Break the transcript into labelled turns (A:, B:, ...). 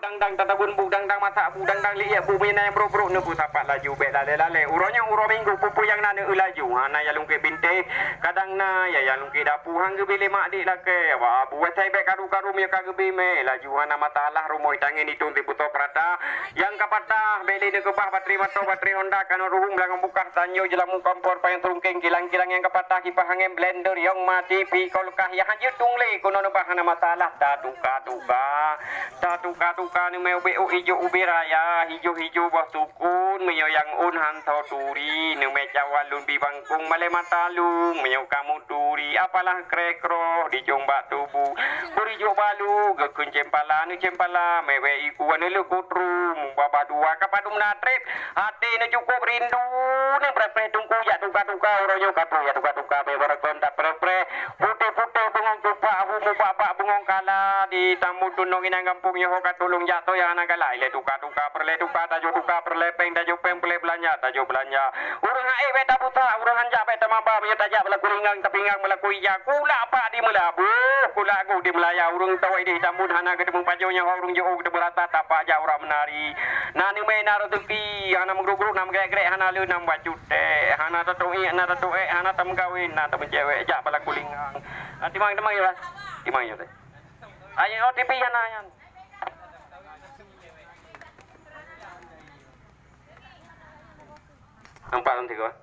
A: Dang tata bun bu dang mata bu dang liya bu mina yang bro ne bu tapak laju be lale uronya uro minggu pupu yang nana laju hana ya lungke binte kadang na ya lungke dapu hang ge bele mak dik lake wa bu wecai be karu me ka ge me laju hana matalah rumoi tangin itu ti buto prata yang kapata bele ne ke bah bateri motor bateri Honda kan ruhung belang buka tanyo jelamu kompor payang trungking kilang-kilang yang kapata kipas angin blender yang mati pi kolkah ya hanyut tungle kono bah hana matalah tatuka ni meu be hijau ubi raya hijau bawah tukun meu yang un hantau turi ni me cawalun bi bangkung male matalung meu kamu turi apalah krekro di jombak tubuh buri jo balu gekun cempala mewe iku ane lu kutru baba dua kapadum natrip hati ne cukup rindu ne pre tungku ya tuka oroyo katu ya tuka be barakon tak pre putih bengong tupak bu bapak bengong kala di tamu tunong inang kampung yo katulung jatuh yang anak galai le tuka perle tuka tajo tuka perle peng tajo peng perle belanja urang hae beta buta urang hanja beta mamba nya tajak bela kuringang tapingang bela kuija kula apa di melabu kula aku di melaya urang tawai di tamun hana gedemu pajonya urang jo gede berata tapa ja urang menari nani me naro tepi hana mgruk nam grek hana lu nam bacute hana tatoi hana tam kawin na tam cewek jak bela kulingang timang ya timang ya ayo OTP hana yan Nampak nanti kau?